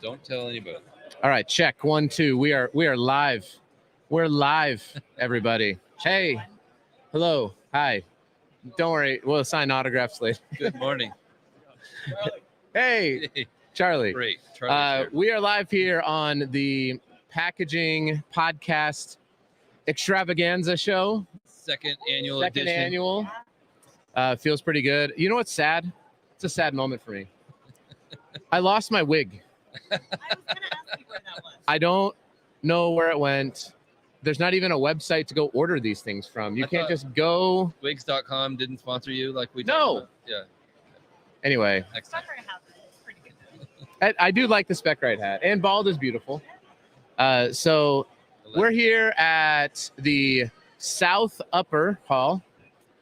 Don't tell anybody. All right, check 1, 2. We are live. We're live, everybody. Hey, hello, hi. Don't worry, we'll sign autographs later. Good morning. Hey, Charlie. Great. Charlie's here. We are live here on the Packaging Podcast Extravaganza show. Second annual Second edition. annual. Feels pretty good. You know what's sad? It's a sad moment for me. I lost my wig. I was going to ask you where that was. I don't know where it went. There's not even a website to go order these things from. You can't just go. Wigs.com didn't sponsor you like we did. No. Yeah. Anyway, Excellent. Specright hat is pretty good. I do like the Specright hat. And bald is beautiful. So we're here at the South Upper Hall,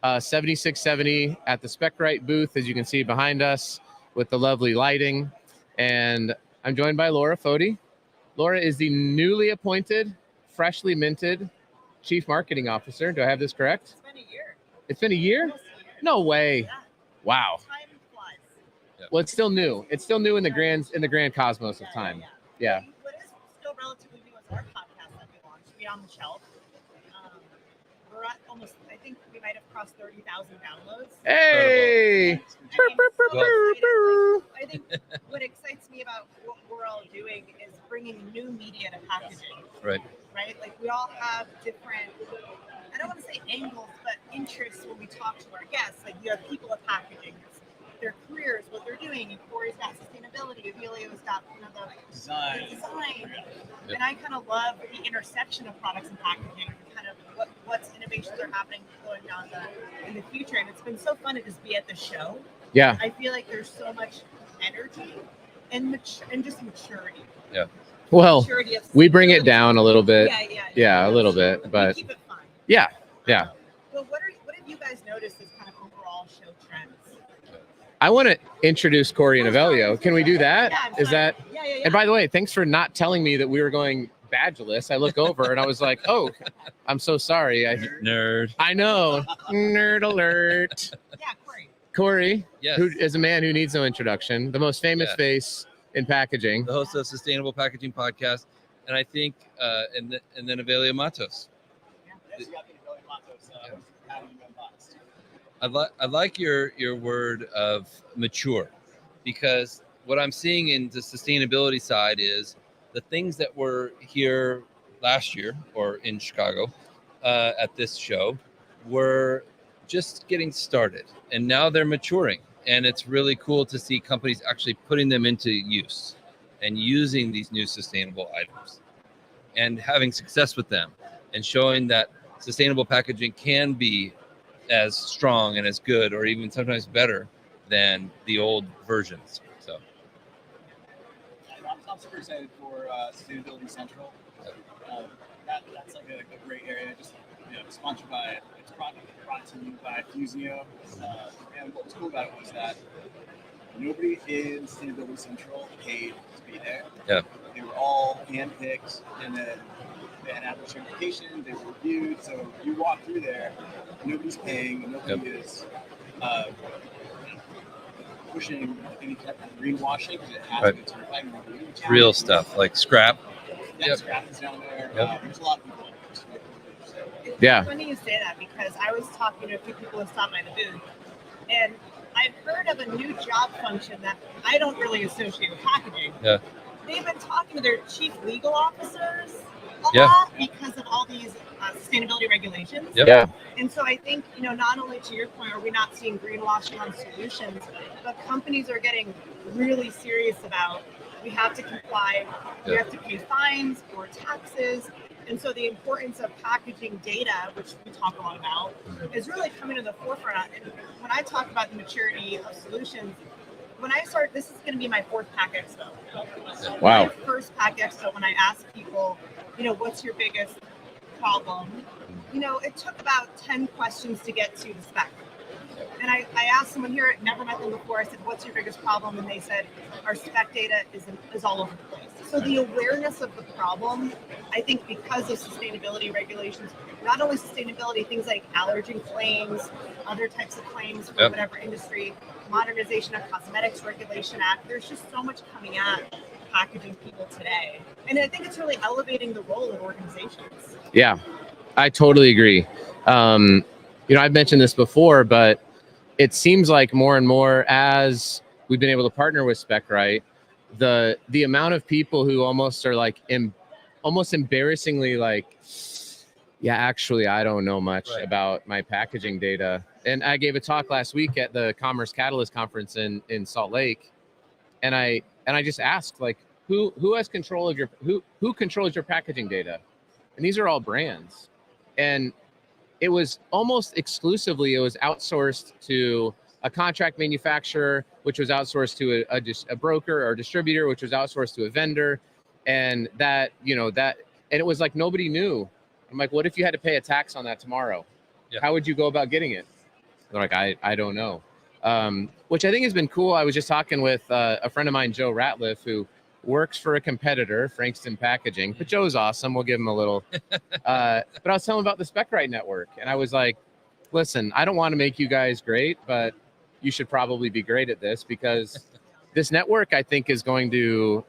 7670 at the Specright booth, as you can see behind us with the lovely lighting. And I'm joined by Laura Foti. Laura is the newly appointed, freshly minted Chief Marketing Officer. Do I have this correct? It's been a year. It's been a year? Almost a year. No way. Yeah. Wow. Time flies. Well, it's still new. It's still new in the grand cosmos of time. Yeah. What is still relatively new is our podcast that we launched, Beyond the Shelf. We're at almost, I think we might have crossed 30,000 downloads. Hey. I think what excites me about what we're all doing is bringing new media to packaging. Right. Right? Like we all have different, I don't want to say angles, but interests when we talk to our guests. Like you have people at packaging, their careers, what they're doing. And Cory's got sustainability. Evelio's got the design. Yep. And I kind of love the intersection of products and packaging, kind of what's innovations are happening going on in the future. And it's been so fun to just be at the show. Yeah. I feel like there's so much energy and just maturity. Yeah. Well, Maturity of we bring it down a little bit. Yeah, a little bit, but we keep it fun. yeah. Well, what have you guys noticed as kind of overall show trends? I want to introduce Cory and Evelio. Can we do that? Yeah, Is that? Yeah. And by the way, thanks for not telling me that we were going badgeless. I look over and I was like, oh, I'm so sorry. Nerd. I know. Nerd alert. Yeah, Cory. Corey, Yes. who is a man who needs no introduction, the most famous Yes. face in packaging. The host of Sustainable Packaging Podcast. And I think, and then Evelio Matos. I like your word of mature, because what I'm seeing in the sustainability side is the things that were here last year or in Chicago at this show were just getting started, and now they're maturing, and it's really cool to see companies actually putting them into use and using these new sustainable items and having success with them and showing that sustainable packaging can be as strong and as good or even sometimes better than the old versions. So I'm super excited for Sustainability Central. That's like a great area. Just sponsored by, it's brought to you by Fusio. And what was cool about it was that nobody in Sustainability Central paid to be there. Yeah. They were all handpicked, and then they had Apple certification. They were reviewed. So you walk through there, nobody's paying, nobody is pushing any type of greenwashing, because it has been certified and reviewed. real stuff like scrap. Yeah, Scrap is down there. Yep. There's a lot of people. It's funny you say that, because I was talking to a few people who stopped by the booth, and I've heard of a new job function that I don't really associate with packaging. Yeah. They've been talking to their chief legal officers a Yeah. lot because of all these sustainability regulations. Yep. Yeah. And so I think, not only to your point, are we not seeing greenwashing on solutions, but companies are getting really serious about, we have to comply, we Yeah. have to pay fines or taxes. And so the importance of packaging data, which we talk a lot about, is really coming to the forefront. And when I talk about the maturity of solutions, when I started, this is going to be my fourth Pack Expo. Wow. My first Pack Expo, when I asked people, what's your biggest problem? It took about 10 questions to get to the spec. And I asked someone here, I'd never met them before, I said, what's your biggest problem? And they said, our spec data is all over the place. So the awareness of the problem, I think because of sustainability regulations, not only sustainability, things like allergen claims, other types of claims for whatever industry, modernization of Cosmetics Regulation Act, there's just so much coming at packaging people today. And I think it's really elevating the role of organizations. Yeah, I totally agree. I've mentioned this before, but it seems like more and more as we've been able to partner with Specright, the amount of people who almost are like almost embarrassingly like, yeah, actually, I don't know much about my packaging data. And I gave a talk last week at the Commerce Catalyst conference in Salt Lake, and I just asked, like, who has control of who controls your packaging data? And these are all brands, and it was almost exclusively outsourced to a contract manufacturer, which was outsourced to a broker or distributor, which was outsourced to a vendor, and and it was like nobody knew. I'm like, what if you had to pay a tax on that tomorrow? Yeah. How would you go about getting it? They're like, I don't know. Which I think has been cool. I was just talking with a friend of mine, Joe Ratliff, who works for a competitor, Frankston Packaging. But Joe's awesome. We'll give him a little. But I was telling him about the Specright network, and I was like, listen, I don't want to make you guys great, but you should probably be great at this, because this network, I think, is going to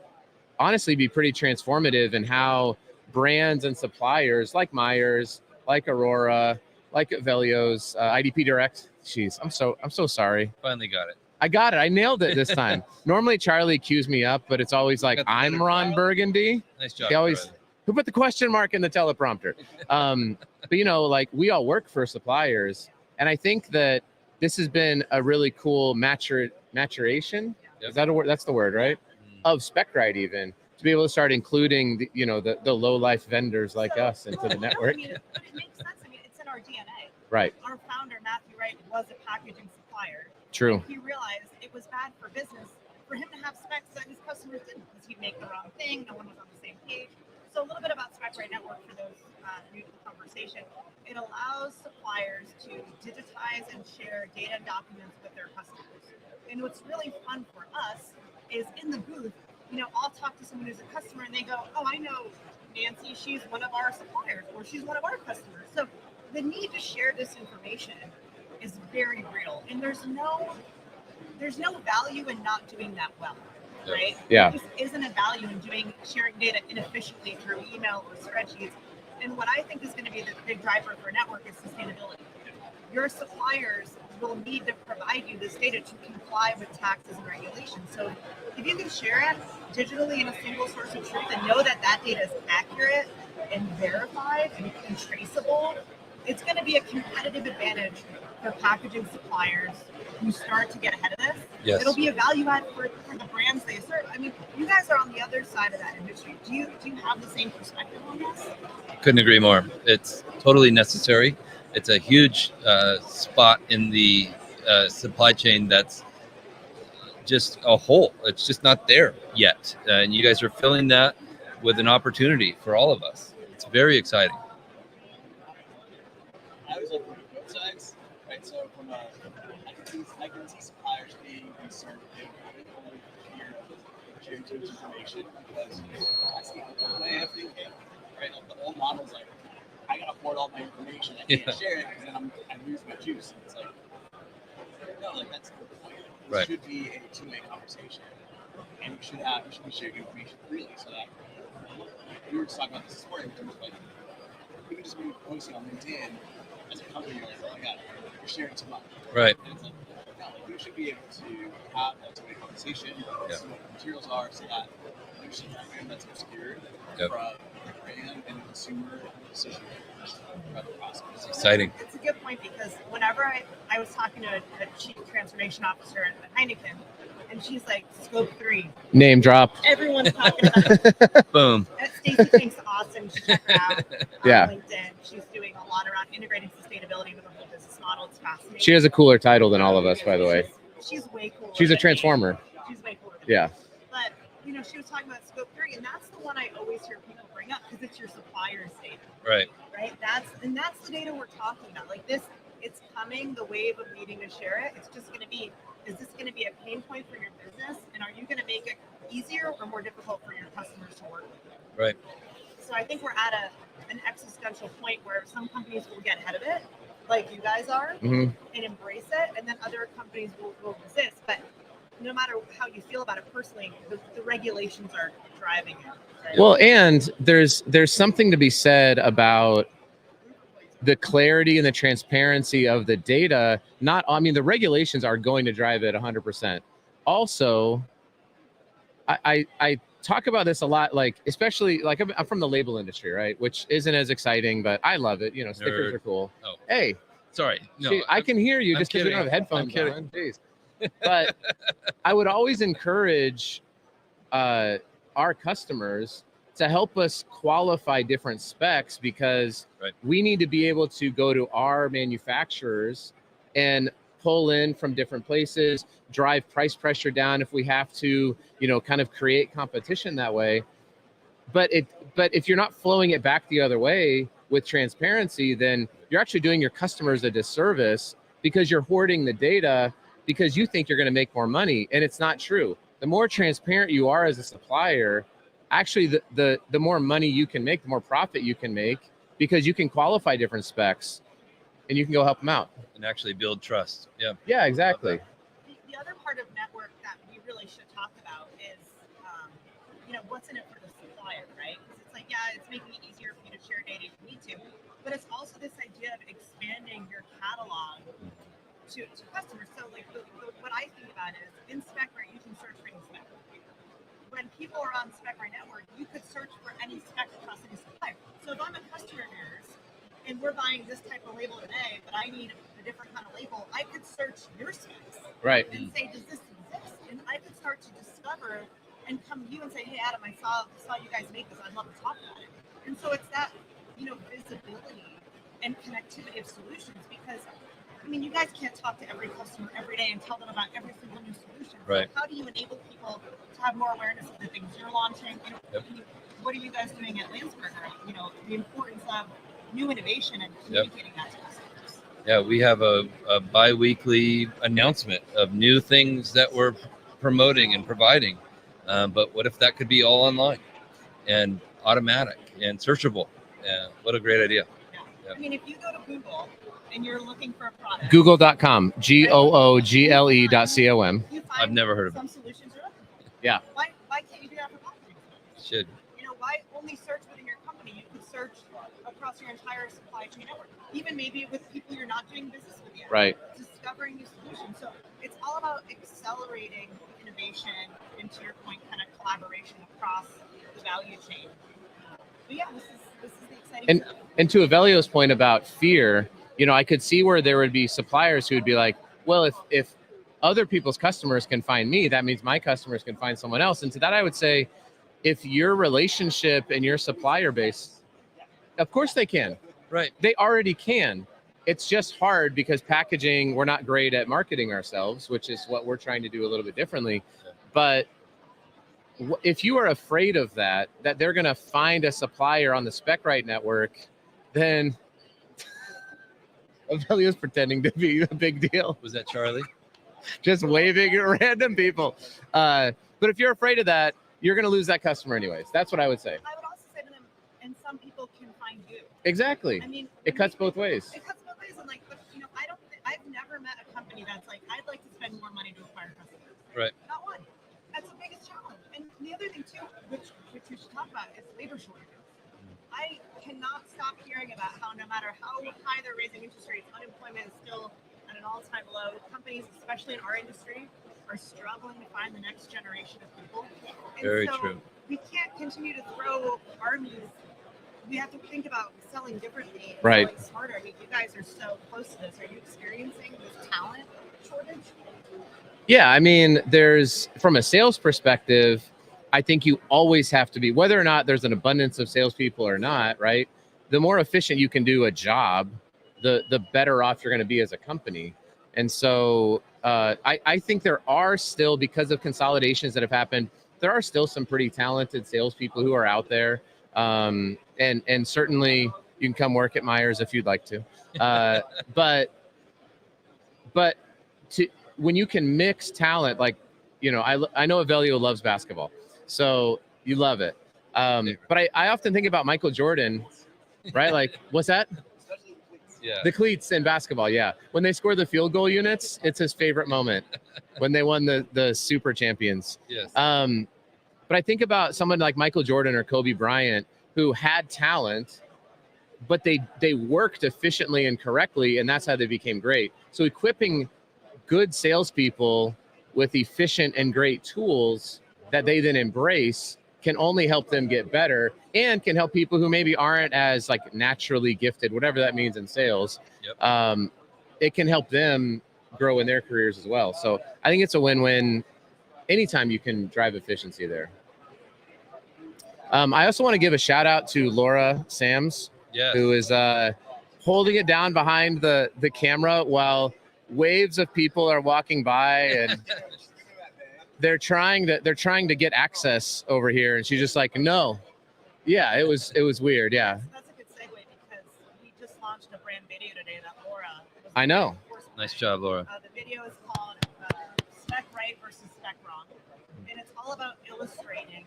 honestly be pretty transformative in how brands and suppliers like Myers, like Aurora, like Evelio's, IDP Direct. Jeez, I'm so sorry. Finally got it. I got it. I nailed it this time. Normally Charlie cues me up, but it's always like, I'm Ron Burgundy. Nice job. He always, who put the question mark in the teleprompter? But like, we all work for suppliers, and I think that this has been a really cool maturation. Yep. Is that a word? That's the word, right? Of Specright, even to be able to start including the low life vendors like us into the network. I mean, it makes sense. I mean, it's in our DNA. Right. Our founder, Matthew Wright, was a packaging supplier. True. He realized it was bad for business for him to have specs that his customers didn't, because he'd make the wrong thing. No one was on the same page. So a little bit about Specright Network for those new to the conversation. It allows suppliers to digitize and share data and documents with their customers. And what's really fun for us is in the booth, I'll talk to someone who's a customer and they go, oh, I know Nancy, she's one of our suppliers, or she's one of our customers. So the need to share this information is very real. And there's no value in not doing that well, right? Yeah. There just isn't a value in sharing data inefficiently through email or spreadsheets. And what I think is going to be the big driver for network is sustainability. Your suppliers will need to provide you this data to comply with taxes and regulations. So if you can share it digitally in a single source of truth and know that that data is accurate and verified and traceable, it's going to be a competitive advantage for packaging suppliers who start to get ahead of this. Yes. It'll be a value add for the brands they serve. I mean, you guys are on the other side of that industry. Do you have the same perspective on this? Couldn't agree more. It's totally necessary. It's a huge spot in the supply chain that's just a hole. It's just not there yet. And you guys are filling that with an opportunity for all of us. It's very exciting. I always like both sides, right? So from I can see suppliers being concerned if they only sharing too much information, because that's the old way of thinking, right? The old model's like, I gotta hoard all my information. I can't share it because then I lose my juice. And it's like, no, like that's the point. It should be a two-way conversation, and you should be sharing information freely, so that we were just talking about this morning in terms of like, you can just be posting on LinkedIn as a company, you're like, oh my god, you're sharing too much. Right. And it's like, no, like you should be able to have that two-way conversation, see what the materials are, so that you should have something that's obscured from the brand and the consumer decision throughout the process. It's exciting. It's a good point, because whenever I was talking to a chief transformation officer at Heineken, and she's like, scope 3. Name drop. Everyone's talking about it. Boom. Stacey thinks awesome. Check her out on LinkedIn. She's doing a lot around integrating sustainability with the whole business model. It's fascinating. She has a cooler title than all of us, by the way. She's way cooler. She's a transformer. She's way cooler. Yeah. But, she was talking about scope 3, and that's the one I always hear people bring up, because it's your supplier's data. Right. Right? That's the data we're talking about. Like this, it's coming, the wave of needing to share it. It's just going to be, is this going to be a pain point for your business? And are you going to make it easier or more difficult for your customers to work with? Right. So I think we're at an existential point where some companies will get ahead of it, like you guys are, and embrace it, and then other companies will resist. But no matter how you feel about it personally, the regulations are driving it. Right? Well, and there's something to be said about the clarity and the transparency of the data. I mean, the regulations are going to drive it 100%. Also, I talk about this a lot, like, especially like I'm from the label industry, right? Which isn't as exciting, but I love it. You know, stickers Nerd. are cool. Oh. Hey, Sorry. No, see, I can hear you I'm just because we don't have kidding. headphones I'm kidding. on. Jeez. But I would always encourage our customers to help us qualify different specs, because we need to be able to go to our manufacturers and pull in from different places, drive price pressure down if we have to, you know, kind of create competition that way. But if you're not flowing it back the other way with transparency, then you're actually doing your customers a disservice, because you're hoarding the data because you think you're going to make more money, and it's not true. The more transparent you are as a supplier, actually the more money you can make, the more profit you can make, because you can qualify different specs and you can go help them out and actually build trust. Yeah, exactly. The other part of network that we really should talk about is, you know, what's in it for the supplier, right? Because it's like, yeah, it's making it easier for you to share data if you need to, but it's also this idea of expanding your catalog to customers. So like what I think about is, in Specright, you can search for any spec. When people are on Specright Network, you could search for any spec across any supplier. So if I'm a customer of yours and we're buying this type of label today, but I need a different kind of label, I could search your specs, right, and say, does this exist? And I could start to discover and come to you and say, hey, Adam, I saw you guys make this. I'd love to talk about it. And so it's that, you know, visibility and connectivity of solutions, because I mean, you guys can't talk to every customer every day and tell them about every single new solution. Right. So how do you enable people to have more awareness of the things you're launching? You know, what are you guys doing at Landsberger? You know, the importance of new innovation and communicating that to customers. Yeah, we have a bi-weekly announcement of new things that we're promoting and providing. But what if that could be all online and automatic and searchable? What a great idea. Yeah. I mean, if you go to Google and you're looking for a product, Google.com, google.com. I've never heard of some solutions are open. Yeah. Why can't you do that for packaging? Should. You know, why only search within your company? You could search across your entire supply chain network, even maybe with people you're not doing business with yet. Right. Discovering new solutions. So it's all about accelerating innovation, and to your point, kind of collaboration across the value chain. But yeah, this is the exciting stuff. And to Evelio's point about fear, you know, I could see where there would be suppliers who would be like, well, if other people's customers can find me, that means my customers can find someone else. And to that, I would say, if your relationship and your supplier base, of course they can. Right. They already can. It's just hard because packaging, we're not great at marketing ourselves, which is what we're trying to do a little bit differently. But if you are afraid of that they're going to find a supplier on the Specright network, then Evelio's pretending to be a big deal. Was that Charlie? Just waving at random people. But if you're afraid of that, you're going to lose that customer anyways. That's what I would say. I would also say to them, and some people can find you. Exactly. I mean, it cuts both ways. It cuts both ways, and like, but, you know, I've never met a company that's like, I'd like to spend more money to acquire customers. Right. Not one. That's the biggest challenge. And the other thing too, which we should talk about, is labor shortages. I cannot stop hearing about how no matter how high they're raising interest rates, unemployment is still at an all-time low. Companies, especially in our industry, are struggling to find the next generation of people. And Very so true. We can't continue to throw armies. We have to think about selling differently and right. selling smarter. I mean, you guys are so close to this. Are you experiencing this talent shortage? Yeah, I mean, there's, from a sales perspective, I think you always have to be, whether or not there's an abundance of salespeople or not, right? The more efficient you can do a job, the better off you're going to be as a company. And so I think there are still, because of consolidations that have happened, there are still some pretty talented salespeople who are out there. And certainly you can come work at Myers if you'd like to. But when you can mix talent, like, you know, I know Evelio loves basketball, so you love it. But I often think about Michael Jordan, right? Like, what's that? Yeah. The cleats in basketball, yeah. When they score the field goal units, it's his favorite moment when they won the super champions. Yes. But I think about someone like Michael Jordan or Kobe Bryant who had talent, but they worked efficiently and correctly, and that's how they became great. So equipping good salespeople with efficient and great tools that they then embrace can only help them get better, and can help people who maybe aren't as like naturally gifted, whatever that means in sales. Yep. It can help them grow in their careers as well. So I think it's a win-win anytime you can drive efficiency there. I also want to give a shout out to Laura Sams, Yes. who is holding it down behind the camera while waves of people are walking by, and they're trying to get access over here, and she's just like, no. Yeah, it was weird. Yeah. That's a good segue because we just launched a brand video today that Laura was I know. Nice job, Laura. The video is called Specright versus Spec Wrong, and it's all about illustrating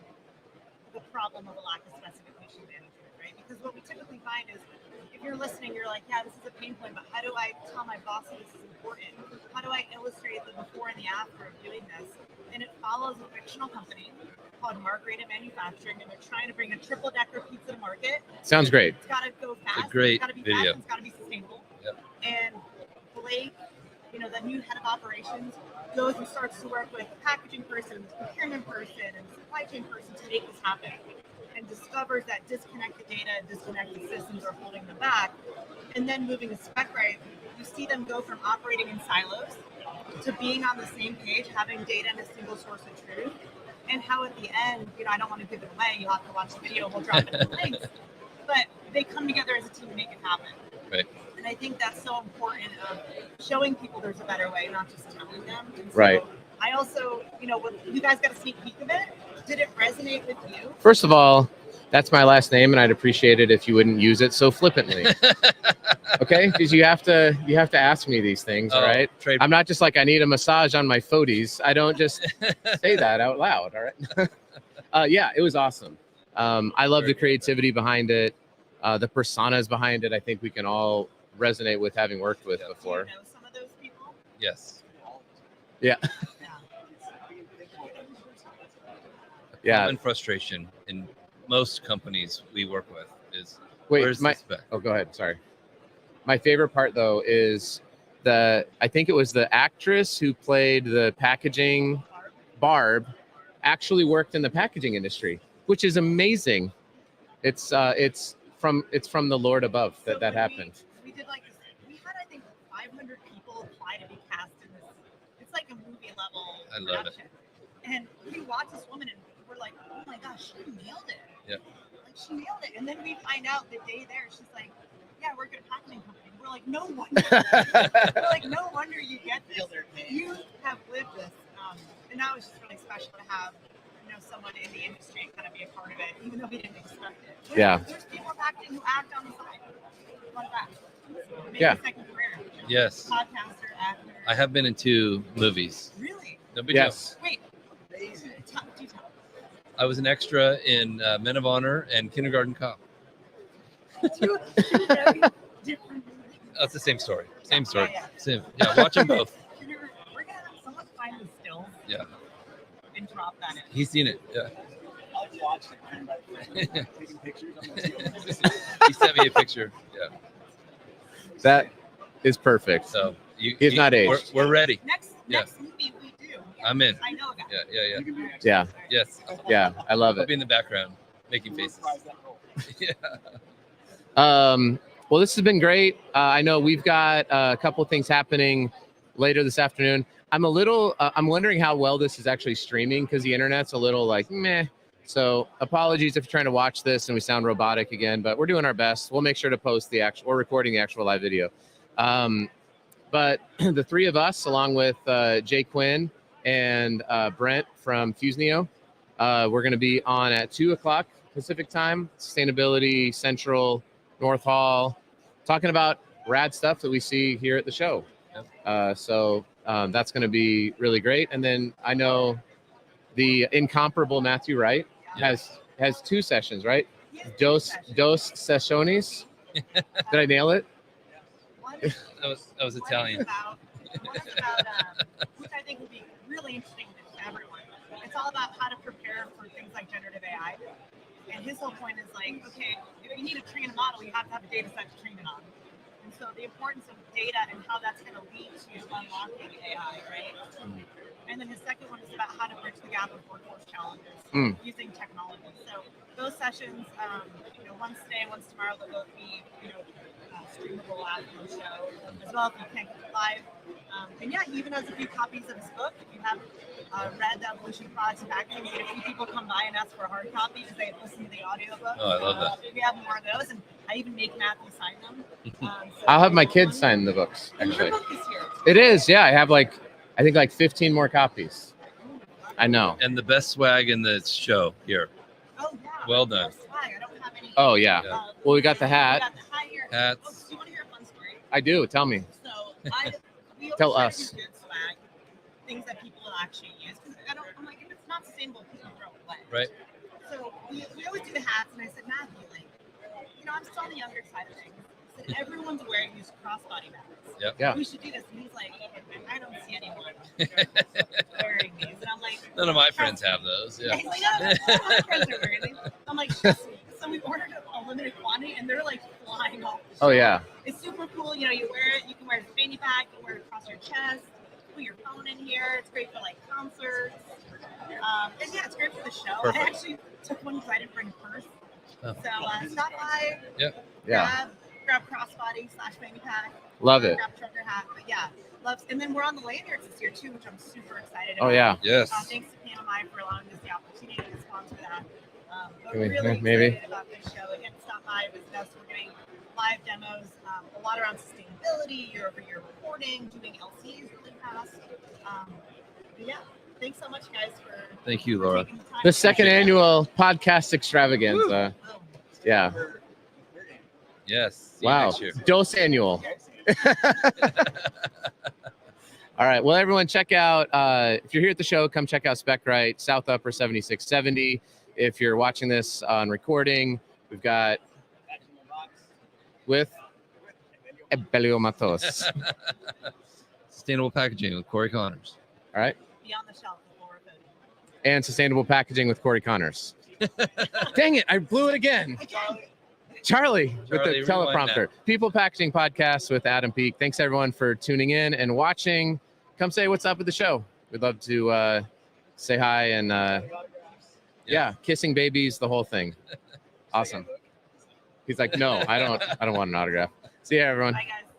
the problem of a lack of specification management, right? Because what we typically find is if you're listening, you're like, yeah, this is a pain point, but how do I tell my boss that this is important? How do I illustrate the before and the after of doing this? And it follows a fictional company called Margarita Manufacturing, and they're trying to bring a triple-decker pizza to market. Sounds great. It's got to go fast. great It's got to be video. fast. It's got to be sustainable. Yep. And Blake, the new head of operations, goes and starts to work with the packaging person, the procurement person, and the supply chain person to make this happen, and discovers that disconnected data and disconnected systems are holding them back. And then moving to Specright, you see them go from operating in silos to being on the same page, having data in a single source of truth, and how at the end, I don't want to give it away, you'll have to watch the video, we'll drop it in the links, but they come together as a team to make it happen. Right. And I think that's so important of showing people there's a better way, not just telling them. And so Right. I also, when you guys got a sneak peek of it, did it resonate with you? First of all, that's my last name, and I'd appreciate it if you wouldn't use it so flippantly. Okay? Because you have to ask me these things, all right? Trade. I'm not just like, I need a massage on my foties. I don't just say that out loud, all right? Yeah, it was awesome. I love the creativity behind it. The personas behind it, I think we can all resonate with having worked with before. Do you know some of those people? Yes. Yeah. Yeah. Common frustration in most companies we work with is Wait, where's the spec? Oh, go ahead. Sorry. My favorite part though is I think it was the actress who played the packaging, Barb, actually worked in the packaging industry, which is amazing. It's from the Lord above that happened. We did like this. We had, I think, 500 people apply to be cast in this. It's like a movie level I love it. production. And we watch this woman and we're like, oh my gosh, she nailed it. Yeah. Like she nailed it. And then we find out the day there, she's like, yeah, I work at a packaging company. We're like, no wonder. We're like, no wonder you get this. You have lived this. And that was just really special to have, someone in the industry and kind of be a part of it, even though we didn't expect it. There's people in packaging who act on the side. Fun fact. Maybe a second career. Yes. Podcaster, actor. I have been in 2 movies. Really? No big Yes. Wait. Do tell. I was an extra in Men of Honor and Kindergarten Cop. Two very different movies. That's the same story. Same story. Yeah. Same. Yeah, watch them both. We're gonna have someone find the stills Yeah. and drop that in. He's seen it. Yeah. I'll watch it. Taking pictures. He sent me a picture. Yeah. That is perfect. So He's not aged. We're ready. Next movie we do. I'm in. I know a guy. Yeah. Yeah. Yes. Yeah. I love I'll it. be in the background making faces. Yeah. Well, this has been great. I know we've got a couple things happening later this afternoon. I'm wondering how well this is actually streaming because the internet's a little like meh. So apologies if you're trying to watch this and we sound robotic again, but we're doing our best. We'll make sure to post we're recording the actual live video. But the 3 of us, along with Jay Quinn and Brent from Fusenio, we're going to be on at 2:00 Pacific time, Sustainability Central, North Hall, talking about rad stuff that we see here at the show. So that's going to be really great. And then I know the incomparable Matthew Wright has 2 sessions, right? Dos sesiones. Did I nail it? That was Italian. One is about which I think would be really interesting to everyone. It's all about how to prepare for things like generative AI. And his whole point is like, okay, if you need to train a model, you have to have a data set to train it on. And so the importance of data and how that's going to lead to unlocking AI, right? And then his second one is about how to bridge the gap of workforce challenges using technology. So those sessions, one's today, one's tomorrow, they'll both be, streamable after the show as well if you can't get it live. And yeah, he even has a few copies of his book. If you have read the Evolution of Products and Packaging, we had a few people come by and ask for a hard copy because they had listened to the audiobook. Oh, I love that. We have more of those, and I even make Matthew sign them. So I'll have my kids sign the books, and actually. your book is here. It is, yeah. I have I think 15 more copies. I know. And the best swag in the show here. Oh, yeah. Well done. I don't have any. Oh, yeah. Well, we got the hat. We got the hat here. Hats. Oh, do you want to hear a fun story? I do. Tell me. So we Tell always us. try to do good swag, things that people will actually use. Because I'm like, if it's not sustainable, people throw it away. Right. So we always do the hats, and I said, Matthew, I'm still on the younger side of things. I said, everyone's wearing these crossbody bags. Yep. Yeah. We should do this. And he's like, I don't see anyone wearing these. And I'm like, None of my friends have those. Yeah. He's like, no, all my friends are wearing these. I'm like, trust me. So we ordered a limited quantity, and they're like flying off. The Oh, shelf. yeah. It's super cool. You wear it. You can wear it as a fanny pack. You can wear it across your chest. Put your phone in here. It's great for like concerts. And yeah, it's great for the show. Perfect. I actually took one because I didn't bring a purse. Oh. So stop by. Yep. Yeah. Grab crossbody / fanny pack. Love it. Grab trucker hat. But yeah, loves. And then we're on the lanyards this year too, which I'm super excited about. Oh, yeah. Yes. Thanks to PMI for allowing us the opportunity to sponsor that. But Can we- really maybe? excited about this show. Again, stop by, visit us. We're doing live demos, a lot around sustainability, year-over-year reporting, doing LCs really fast. But yeah, thanks so much, guys, for Thank you, Laura. taking the time. The second annual podcast extravaganza. Oh, Yeah. Yes. See you Wow. next year. Dose annual. All right. Well, everyone, check out, if you're here at the show, come check out Specright, South Upper 7670. If you're watching this on recording, we've got with Evelio Matos. Sustainable packaging with Cory Connors. All right. beyond the shelf with Laura Cody. And sustainable packaging with Cory Connors. Dang it. I blew it again. Charlie with the Charlie, rewind teleprompter. People Packaging Podcast with Adam Peak. Thanks, everyone, for tuning in and watching. Come say what's up with the show. We'd love to say hi and, yeah, kissing babies, the whole thing. Awesome. He's like, no, I don't want an autograph. See you, everyone. Bye, guys.